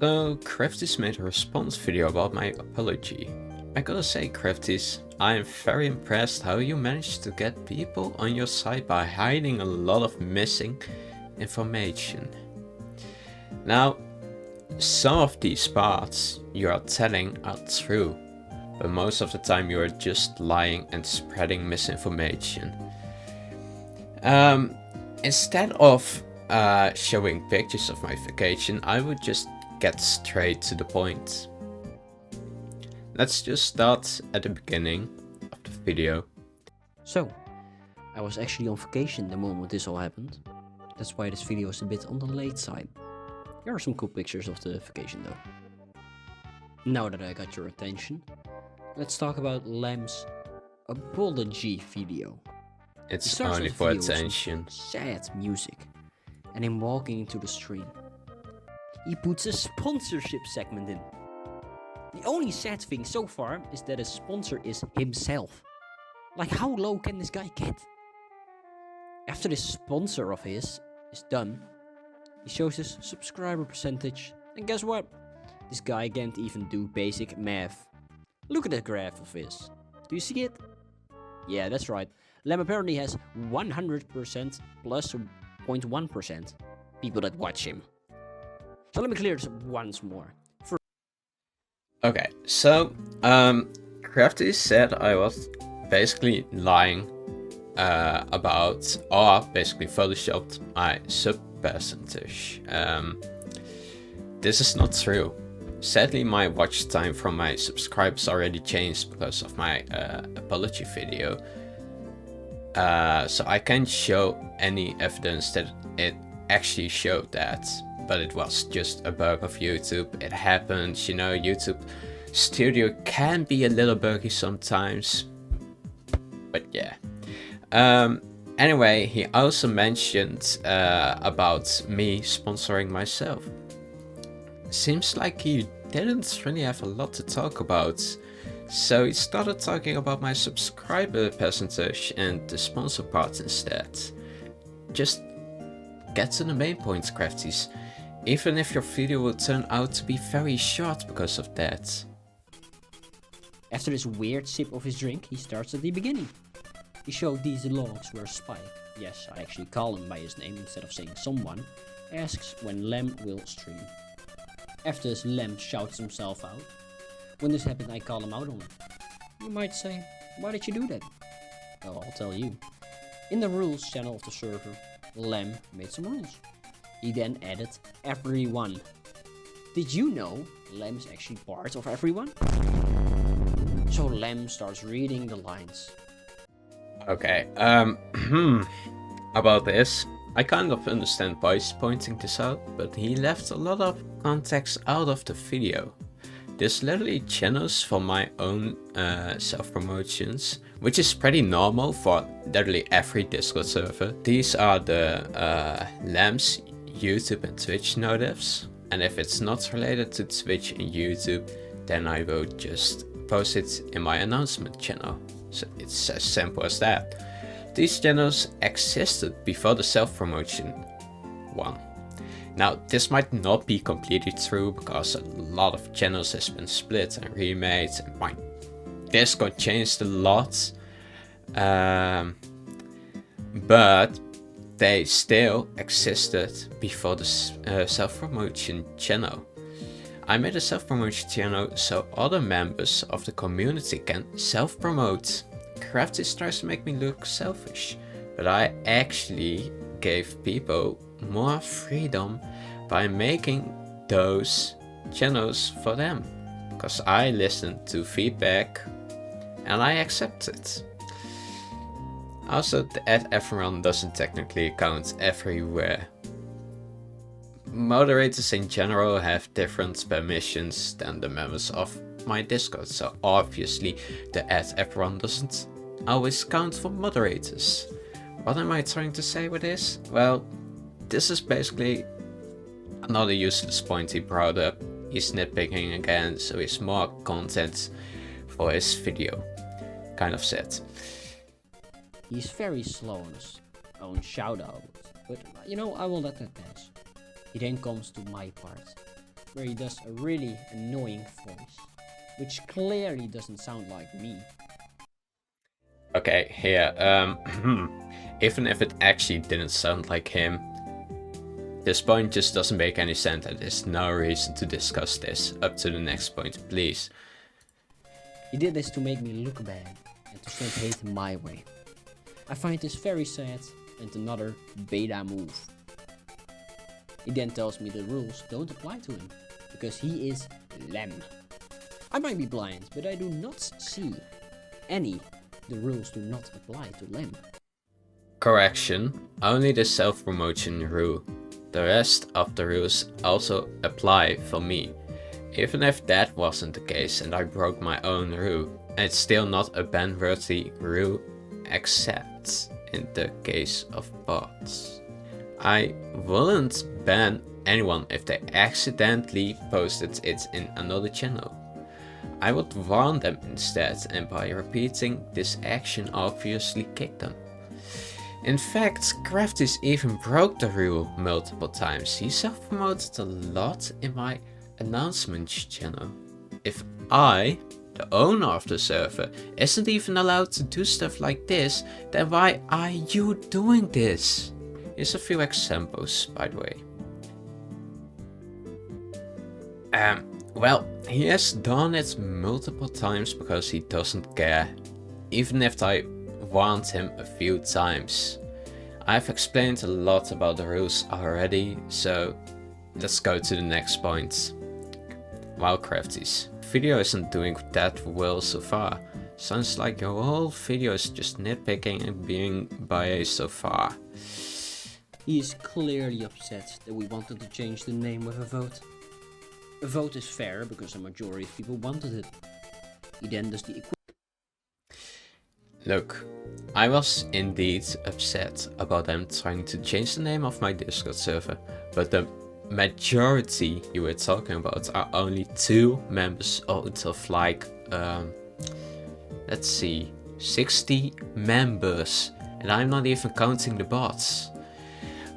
So, Craftyz made a response video about my apology. I gotta say, Craftyz, I am very impressed how you managed to get people on your side by hiding a lot of missing information. Now, some of these parts you are telling are true, but most of the time you are just lying and spreading misinformation. Instead of showing pictures of my vacation, I would just get straight to the point. Let's just start at the beginning of the video. So, I was actually on vacation the moment this all happened. That's why this video is a bit on the late side. Here are some cool pictures of the vacation though. Now that I got your attention, let's talk about Lem's apology video. It's only for attention. Sad music and him walking into the stream. He puts a sponsorship segment in. The only sad thing so far is that his sponsor is himself. Like, how low can this guy get? After this sponsor of his is done, he shows his subscriber percentage, and guess what? This guy can't even do basic math. Look at that graph of his. Do you see it? Yeah, that's right. Lem apparently has 100% plus 0.1% people that watch him. So let me clear this once more. Okay, so Craftyz said I was basically lying about, or basically photoshopped my sub percentage. This is not true. Sadly, my watch time from my subscribers already changed because of my apology video. So I can't show any evidence that it actually showed that, but it was just a bug of YouTube. It happens, you know, YouTube Studio can be a little buggy sometimes, but yeah. Anyway, he also mentioned about me sponsoring myself. Seems like he didn't really have a lot to talk about, so he started talking about my subscriber percentage and the sponsor part instead. Just get to the main points, Craftyz, even if your video will turn out to be very short because of that. After this weird sip of his drink, he starts at the beginning. He showed these logs where Spike, yes, I actually call him by his name instead of saying someone, asks when Lem will stream. After this, Lem shouts himself out. When this happened, I call him out on it. You might say, why did you do that? Well, I'll tell you. In the rules channel of the server, Lem made some rules. He then added everyone. Did you know Lem is actually part of everyone? So Lem starts reading the lines. Okay, about this, I kind of understand why he's pointing this out, but he left a lot of context out of the video. There's literally channels for my own self-promotions, which is pretty normal for literally every Discord server. These are the Lem's YouTube and Twitch notifs, and if it's not related to Twitch and YouTube, then I will just post it in my announcement channel. So it's as simple as that. These channels existed before the self-promotion one. Now, this might not be completely true because a lot of channels has been split and remade, and my Discord changed a lot. But they still existed before the self-promotion channel. I made a self-promotion channel so other members of the community can self-promote. Craftyz tries to make me look selfish, but I actually gave people more freedom by making those channels for them, because I listened to feedback and I accept it. Also, the add everyone doesn't technically count everywhere. Moderators in general have different permissions than the members of my Discord, so obviously the add everyone doesn't always count for moderators. What am I trying to say with this? Well, this is basically another useless point he brought up. He's nitpicking again, so he's more content for his video. Kind of sad. He's very slow on his own shout out, but you know, I will let that pass. He then comes to my part. where he does a really annoying voice, which clearly doesn't sound like me. Okay, here, even if it actually didn't sound like him, this point just doesn't make any sense and there's no reason to discuss this. Up to the next point, please. He did this to make me look bad and to send hate my way. I find this very sad and another beta move. He then tells me the rules don't apply to him because he is Lem. I might be blind, but I do not see any. The rules do not apply to Lem. Correction, only the self-promotion rule. The rest of the rules also apply for me. Even if that wasn't the case and I broke my own rule, it's still not a ban-worthy rule except in the case of bots. I wouldn't ban anyone if they accidentally posted it in another channel. I would warn them instead, and by repeating this action obviously kick them. In fact, Craftyz even broke the rule multiple times. He self-promoted a lot in my announcements channel. If I, the owner of the server, isn't even allowed to do stuff like this, then why are you doing this? Here's a few examples, by the way. Well, he has done it multiple times because he doesn't care, even if I warned him a few times. I've explained a lot about the rules already, so let's go to the next point. Wow, Craftyz, video isn't doing that well so far. Sounds like your whole video is just nitpicking and being biased so far. He is clearly upset that we wanted to change the name with a vote. A vote is fair because a majority of people wanted it. He then does the Look, I was indeed upset about them trying to change the name of my Discord server, but the majority you were talking about are only 2 members out of like, let's see, 60 members, and I'm not even counting the bots.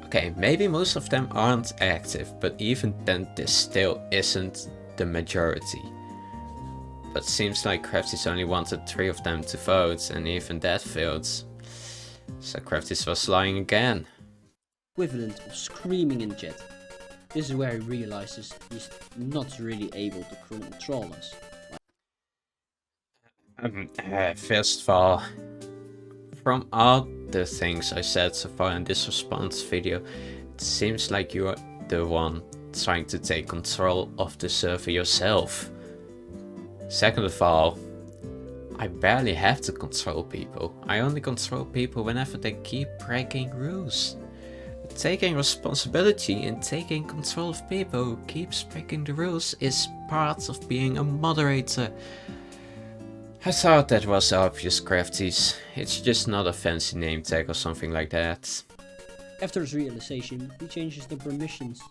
Okay, maybe most of them aren't active, but even then this still isn't the majority. But seems like Craftyz only wanted 3 of them to vote, and even that failed. So Craftyz was lying again. equivalent of screaming in chat. This is where he realizes he's not really able to control us. First of all, from all the things I said so far in this response video, it seems like you are the one trying to take control of the server yourself. Second of all, I barely have to control people. I only control people whenever they keep breaking rules. Taking responsibility and taking control of people who keeps breaking the rules is part of being a moderator. I thought that was obvious, Craftyz. It's just not a fancy name tag or something like that. After his realization, he changes the permissions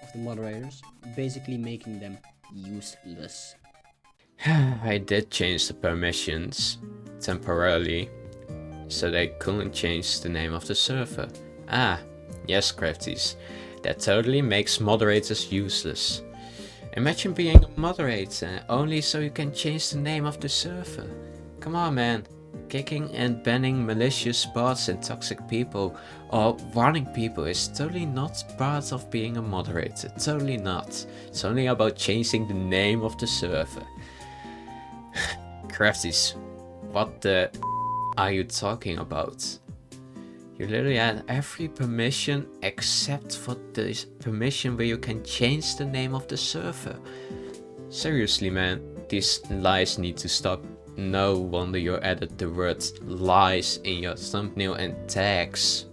of the moderators, basically making them useless. I did change the permissions temporarily, so they couldn't change the name of the server. Ah, yes, Craftyz. That totally makes moderators useless. Imagine being a moderator only so you can change the name of the server. Come on, man. Kicking and banning malicious bots and toxic people or warning people is totally not part of being a moderator. Totally not. It's only about changing the name of the server. Craftyz, what the are you talking about? You literally had every permission except for this permission where you can change the name of the server. Seriously, man, these lies need to stop. No wonder you added the word lies in your thumbnail and tags.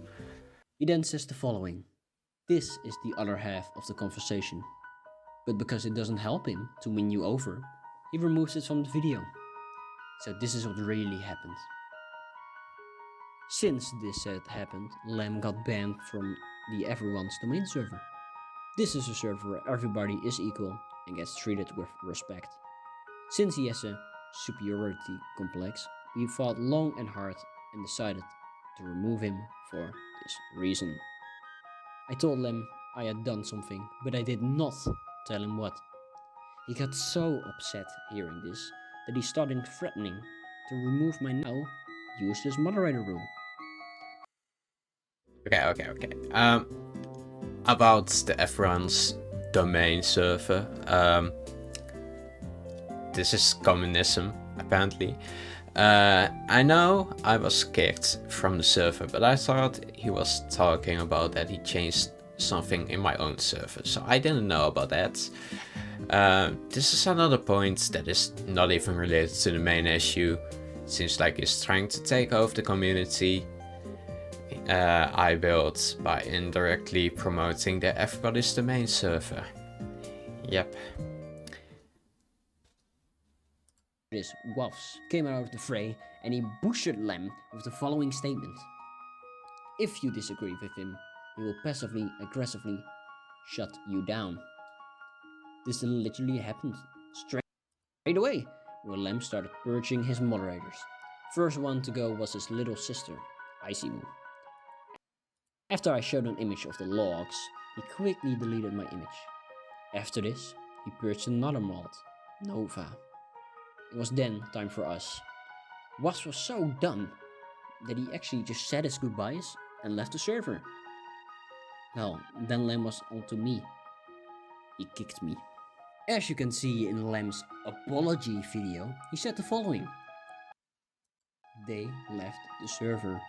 He then says the following. This is the other half of the conversation. But because it doesn't help him to win you over, he removes it from the video. So this is what really happened. Since this had happened, Lem got banned from the Everyone's domain server. This is a server where everybody is equal and gets treated with respect. Since he has a superiority complex, we fought long and hard and decided to remove him for this reason. I told Lem I had done something, but I did not tell him what. He got so upset hearing this that he started threatening to remove my now useless moderator rule. Okay. About the F1's domain server. This is communism, apparently. I know I was kicked from the server, but I thought he was talking about that he changed something in my own server, so I didn't know about that. This is another point that is not even related to the main issue. It seems like he's trying to take over the community I built by indirectly promoting the Everybody's Domain server. Yep. This Waffs came out of the fray and he butchered Lem with the following statement. If you disagree with him, he will passively aggressively shut you down. This literally happened straight away when Lem started purging his moderators. First one to go was his little sister, Icy Moon. After I showed an image of the logs, he quickly deleted my image. After this, he purged another mod, Nova. It was then time for us. Wasp was so dumb that he actually just said his goodbyes and left the server. Well, then Lem was onto me. He kicked me. As you can see in Lem's apology video, he said the following. They left the server.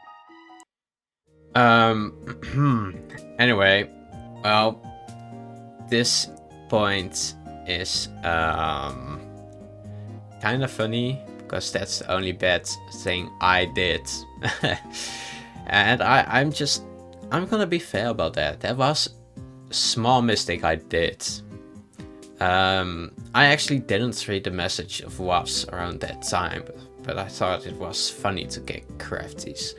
Anyway, well, this point is kind of funny because that's the only bad thing I did. And I'm gonna be fair about that. That was a small mistake I did. I actually didn't read the message of Waps around that time, but I thought it was funny to kick Craftyz.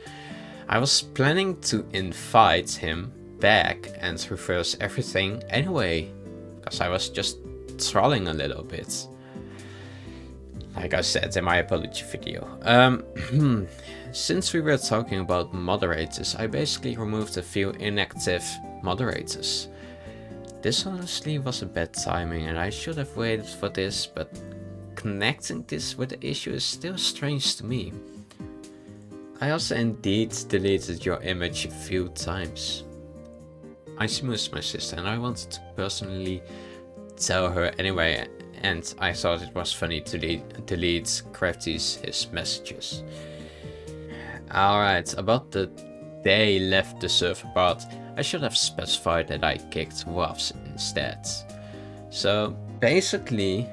I was planning to invite him back and reverse everything anyway, because I was just trolling a little bit. Like I said in my apology video. Since we were talking about moderators, I basically removed a few inactive moderators. This honestly was a bad timing and I should have waited for this, but connecting this with the issue is still strange to me. I also indeed deleted your image a few times. I smoothed my sister and I wanted to personally tell her anyway, and I thought it was funny to delete Craftyz his messages. Alright, about the they left the server part, I should have specified that I kicked Waffs instead. So basically,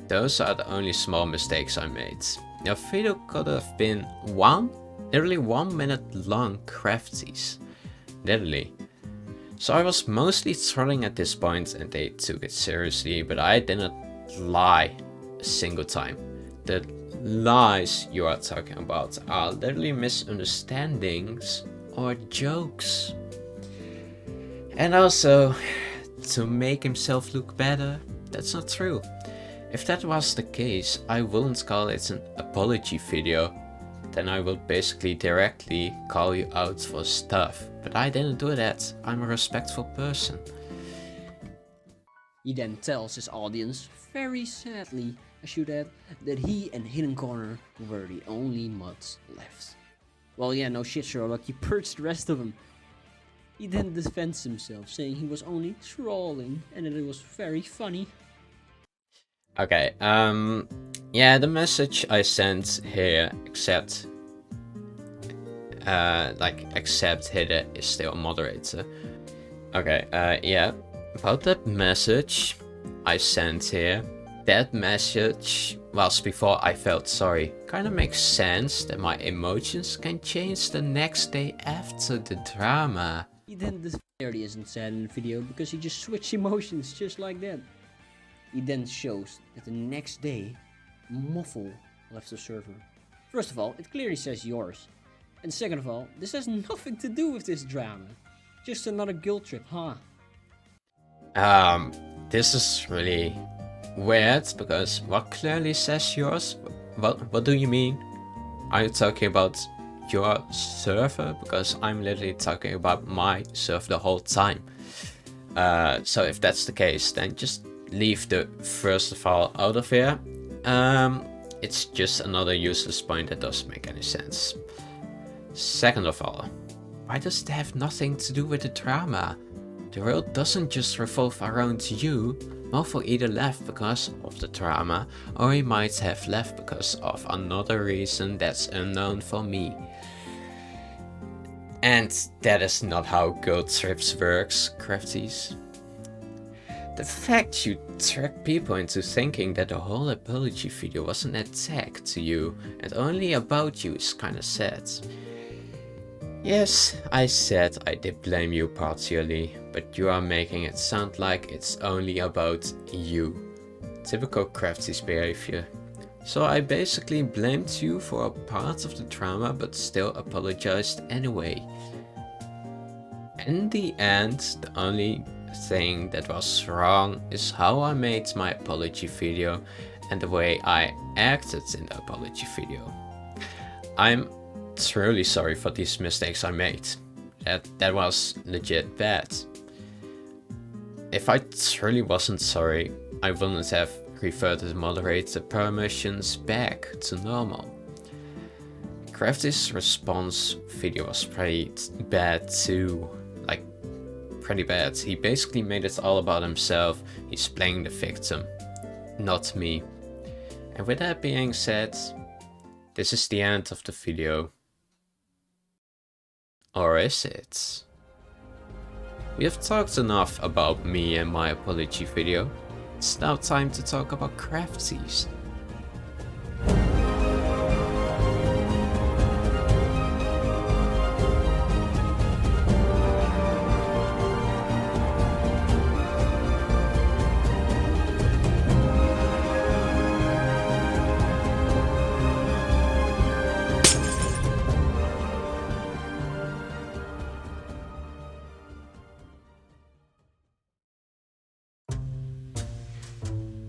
those are the only small mistakes I made. Your video could have been literally 1 minute long Craftyz. Literally. So I was mostly trolling at this point and they took it seriously, but I didn't lie a single time. The lies you are talking about are literally misunderstandings or jokes. And also, to make himself look better, that's not true. If that was the case, I wouldn't call it an apology video. Then I would basically directly call you out for stuff. But I didn't do that. I'm a respectful person. He then tells his audience, very sadly, I should add, that he and Hidden Corner were the only mods left. Well, yeah, no shit, Sherlock, you purged the rest of them. He then defends himself, saying he was only trolling and that it was very funny. Okay, yeah, the message I sent here, except Hidde is still a moderator. Okay, yeah, about that message I sent here, that message was before I felt sorry. Kinda makes sense that my emotions can change the next day after the drama. He then clearly isn't sad in the video because he just switched emotions just like that. He then shows that the next day, Muffle left the server. First of all, it clearly says yours. And second of all, this has nothing to do with this drama. Just another guilt trip, huh? This is really weird because what clearly says yours? What do you mean? Are you talking about your server? Because I'm literally talking about my server the whole time. So if that's the case, then just leave the first of all out of here. It's just another useless point that doesn't make any sense. Second of all, why does it have nothing to do with the drama? The world doesn't just revolve around you. Malfoy either left because of the drama, or he might have left because of another reason that's unknown for me. And that is not how guilt trips works, Craftyz. The fact you tricked people into thinking that the whole apology video was an attack to you and only about you is kinda sad. Yes, I said I did blame you partially, but you are making it sound like it's only about you. Typical Craftyz behavior. So I basically blamed you for a part of the drama but still apologized anyway. In the end, the only thing that was wrong is how I made my apology video and the way I acted in the apology video. I'm truly sorry for these mistakes I made. That was legit bad. If I truly wasn't sorry, I wouldn't have reverted the moderator permissions back to normal. Crafty's response video was pretty bad too. Like, pretty bad. He basically made it all about himself. He's playing the victim, not me. And with that being said, this is the end of the video. Or is it? We have talked enough about me and my apology video. It's now time to talk about Craftyz.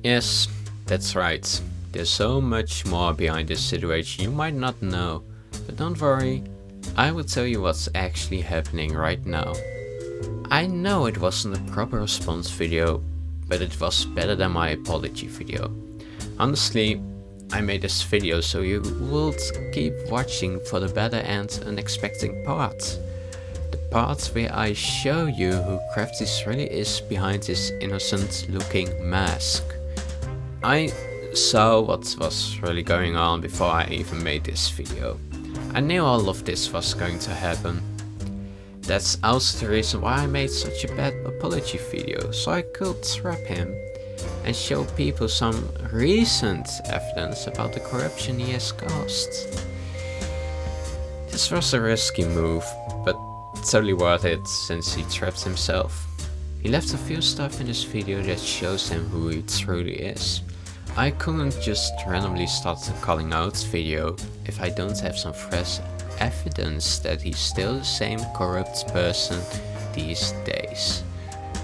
Yes, that's right. There's so much more behind this situation you might not know. But don't worry, I will tell you what's actually happening right now. I know it wasn't a proper response video, but it was better than my apology video. Honestly, I made this video so you would keep watching for the better and unexpected part. The part where I show you who Craftyz really is behind his innocent looking mask. I saw what was really going on before I even made this video. I knew all of this was going to happen. That's also the reason why I made such a bad apology video, so I could trap him and show people some recent evidence about the corruption he has caused. This was a risky move, but totally worth it since he trapped himself. He left a few stuff in this video that shows him who he truly is. I couldn't just randomly start a calling out video if I don't have some fresh evidence that he's still the same corrupt person these days.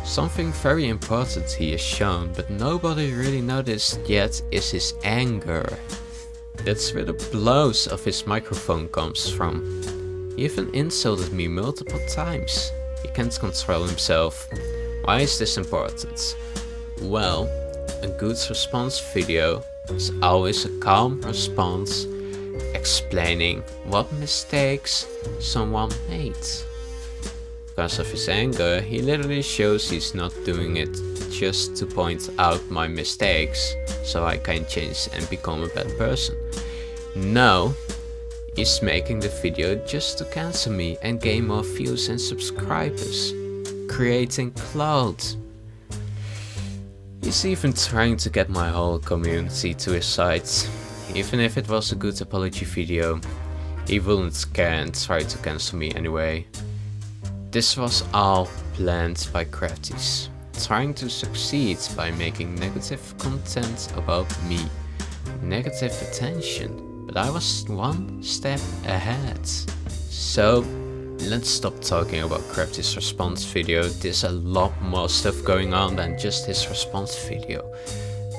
Something very important he has shown but nobody really noticed yet is his anger. That's where the blows of his microphone comes from. He even insulted me multiple times. He can't control himself. Why is this important? Well, a good response video is always a calm response explaining what mistakes someone made. Because of his anger, he literally shows he's not doing it just to point out my mistakes so I can change and become a better person. No, he's making the video just to cancel me and gain more views and subscribers, creating clout. He's even trying to get my whole community to his side. Even if it was a good apology video, he wouldn't care and try to cancel me anyway. This was all planned by Craftyz, trying to succeed by making negative content about me, negative attention, but I was one step ahead. So let's stop talking about Craftyz's response video. There's a lot more stuff going on than just his response video.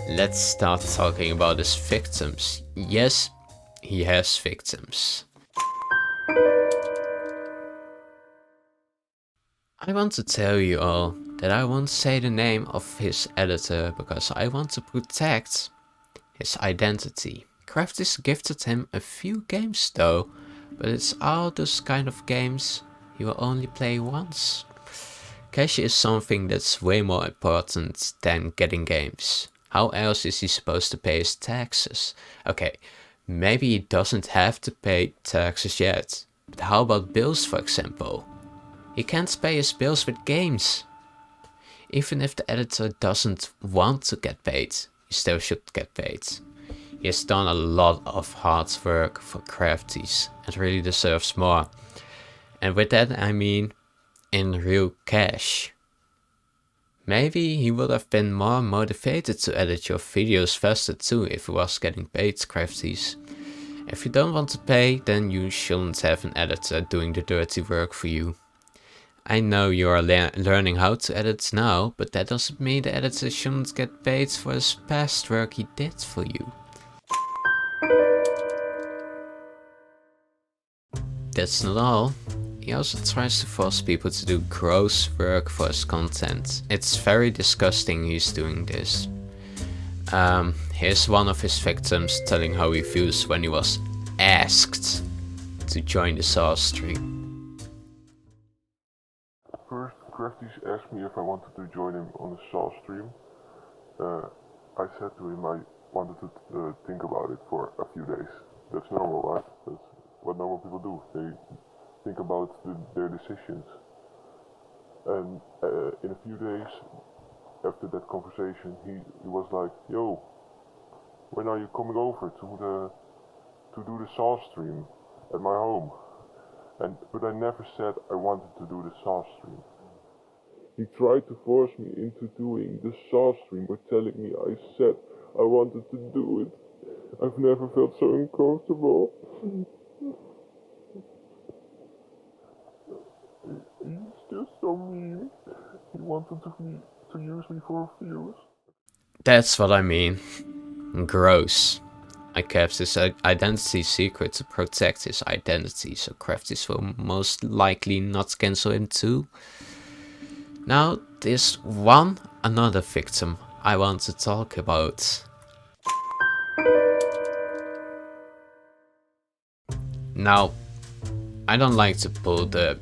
Let's start talking about his victims. Yes, he has victims. I want to tell you all that I won't say the name of his editor because I want to protect his identity. Craftyz gifted him a few games though, but it's all those kind of games he will only play once. Cash is something that's way more important than getting games. How else is he supposed to pay his taxes? Okay, maybe he doesn't have to pay taxes yet, but how about bills for example? He can't pay his bills with games. Even if the editor doesn't want to get paid, he still should get paid. He has done a lot of hard work for Craftyz and really deserves more. And with that I mean in real cash. Maybe he would have been more motivated to edit your videos faster too if he was getting paid, Craftyz. If you don't want to pay, then you shouldn't have an editor doing the dirty work for you. I know you are learning how to edit now, but that doesn't mean the editor shouldn't get paid for his past work he did for you. That's not all. He also tries to force people to do gross work for his content. It's very disgusting he's doing this. Here's one of his victims telling how he feels when he was asked to join the Saw stream. First, Craftyz asked me if I wanted to join him on the Saw stream. I said to him I wanted to think about it for a few days. That's normal, right? That's what normal people do. They think about their decisions. And in a few days after that conversation, he was like, "Yo, when are you coming over to do the Saw stream at my home?" But I never said I wanted to do the Saw stream. He tried to force me into doing the Saw stream by telling me I said I wanted to do it. I've never felt so uncomfortable. He's just so mean. He wanted to use me for views. That's what I mean. Gross. I kept his identity secret to protect his identity, so Craftyz will most likely not cancel him too. Now there's another victim I want to talk about. Now, I don't like to pull the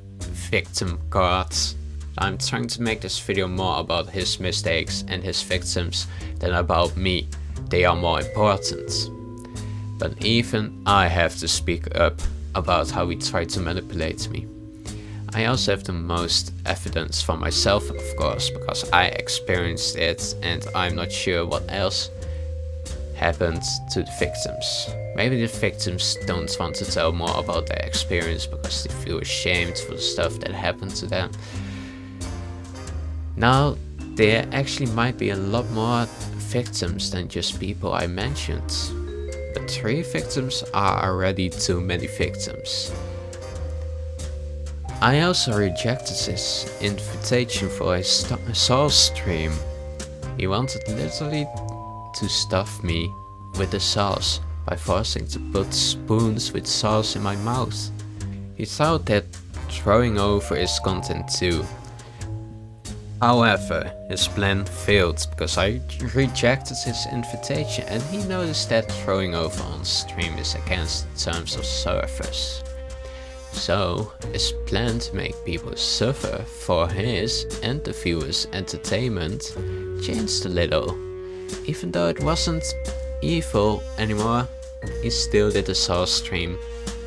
victim cards. I'm trying to make this video more about his mistakes and his victims than about me. They are more important. But even I have to speak up about how he tried to manipulate me. I also have the most evidence for myself, of course, because I experienced it and I'm not sure what else happened to the victims. Maybe the victims don't want to tell more about their experience because they feel ashamed for the stuff that happened to them. Now, there actually might be a lot more victims than just people I mentioned. But 3 victims are already too many victims. I also rejected his invitation for a Saw stream. He wanted literally to stuff me with the sauce by forcing to put spoons with sauce in my mouth. He thought that throwing over his content too. However, his plan failed because I rejected his invitation and he noticed that throwing over on stream is against the terms of service. So, his plan to make people suffer for his and the viewers' entertainment changed a little. Even though it wasn't evil anymore, he still did a Saw stream,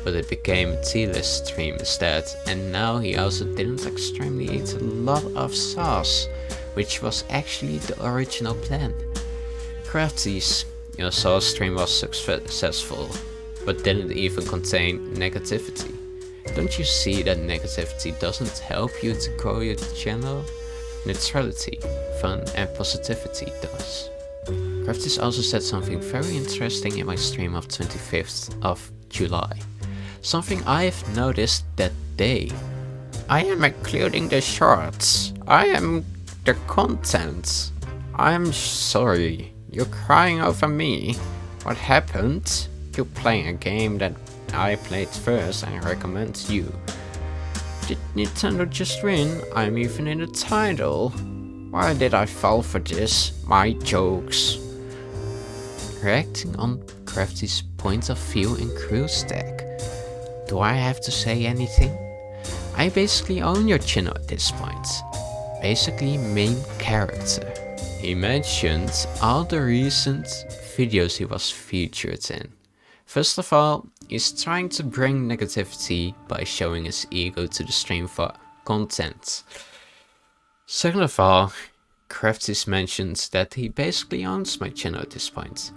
but it became a T-list stream instead, and now he also didn't extremely eat a lot of sauce, which was actually the original plan. Craftyz, your Saw stream was successful, but didn't even contain negativity. Don't you see that negativity doesn't help you to grow your channel? Neutrality, fun and positivity does. Craftyz also said something very interesting in my stream of 25th of July. Something I've noticed that day. I am including the shorts. I am the content. I'm sorry. You're crying over me. What happened? You're playing a game that I played first and I recommend you. Did Nintendo just win? I'm even in the title. Why did I fall for this? My jokes. Reacting on Crafty's point of view in crew stack. Do I have to say anything? I basically own your channel at this point. Basically main character. He mentioned all the recent videos he was featured in. First of all, he's trying to bring negativity by showing his ego to the stream for content. Second of all, Craftyz mentions that he basically owns my channel at this point.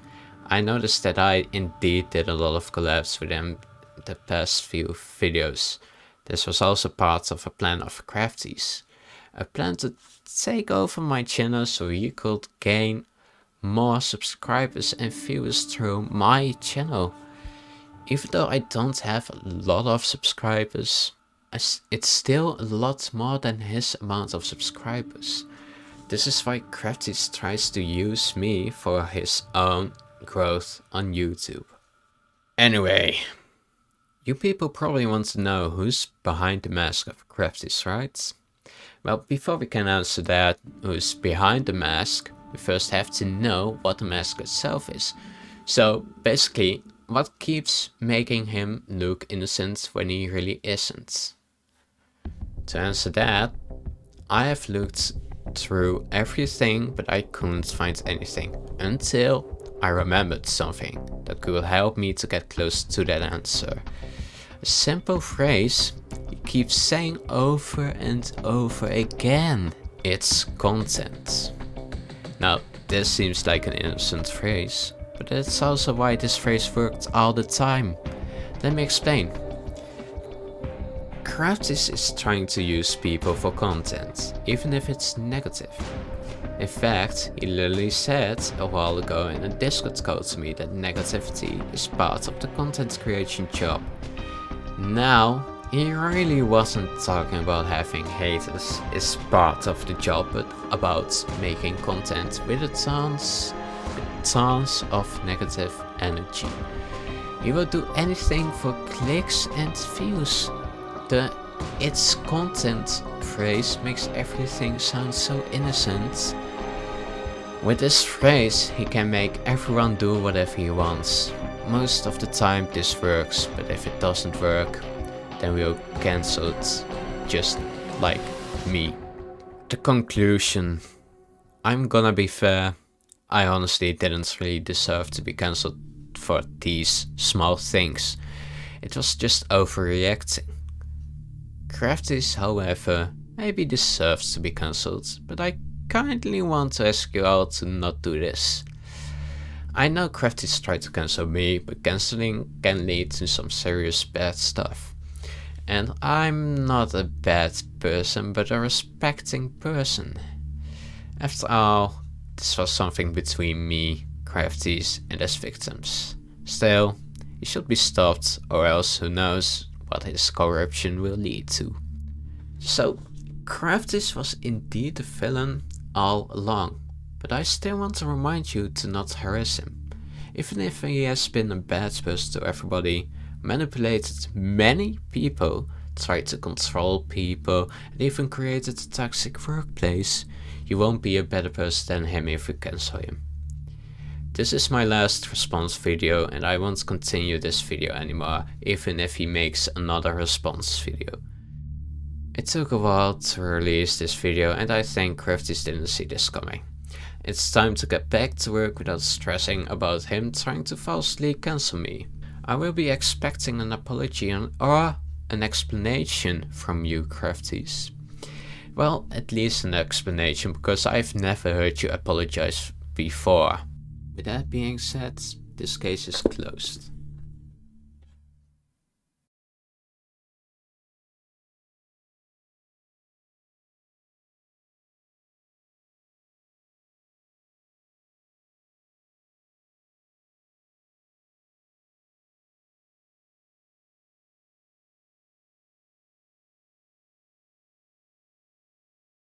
I noticed that I indeed did a lot of collabs with him the past few videos. This was also part of a plan of Craftyz. A plan to take over my channel so he could gain more subscribers and viewers through my channel. Even though I don't have a lot of subscribers, it's still a lot more than his amount of subscribers. This is why Craftyz tries to use me for his own growth on YouTube. Anyway, you people probably want to know who's behind the mask of Craftyz, right? Well, before we can answer that, who's behind the mask, we first have to know what the mask itself is. So basically, what keeps making him look innocent when he really isn't? To answer that, I have looked through everything, but I couldn't find anything until I remembered something that could help me to get close to that answer. A simple phrase he keeps saying over and over again. It's content. Now, this seems like an innocent phrase, but that's also why this phrase worked all the time. Let me explain. Craftyz is trying to use people for content, even if it's negative. In fact, he literally said a while ago in a Discord call to me that negativity is part of the content creation job. Now, he really wasn't talking about having haters is part of the job, but about making content with tons of negative energy. He will do anything for clicks and views. The "it's content" phrase makes everything sound so innocent. With this phrase, he can make everyone do whatever he wants. Most of the time this works, but if it doesn't work, then we'll cancel it, just like me. The conclusion. I'm gonna be fair, I honestly didn't really deserve to be cancelled for these small things. It was just overreacting. Craftyz, however, maybe deserves to be cancelled, but I kindly want to ask you all to not do this. I know Craftyz tried to cancel me, but cancelling can lead to some serious bad stuff. And I'm not a bad person, but a respecting person. After all, this was something between me, Craftyz, and his victims. Still, he should be stopped, or else who knows what his corruption will lead to. So, Craftyz was indeed the villain all along, but I still want to remind you to not harass him. Even if he has been a bad person to everybody, manipulated many people, tried to control people, and even created a toxic workplace, you won't be a better person than him if you cancel him. This is my last response video, and I won't continue this video anymore, even if he makes another response video. It took a while to release this video, and I think Craftyz didn't see this coming. It's time to get back to work without stressing about him trying to falsely cancel me. I will be expecting an apology or an explanation from you, Craftyz. Well, at least an explanation, because I've never heard you apologize before. With that being said, this case is closed.